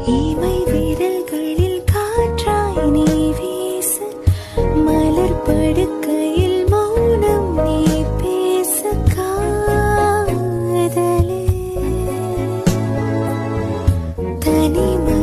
ஈமை விரல்களில் காற்றாய் நீ வீசு, மலர் படுக்கையில் மௌனம் நீ பேச காதலே. தனிமை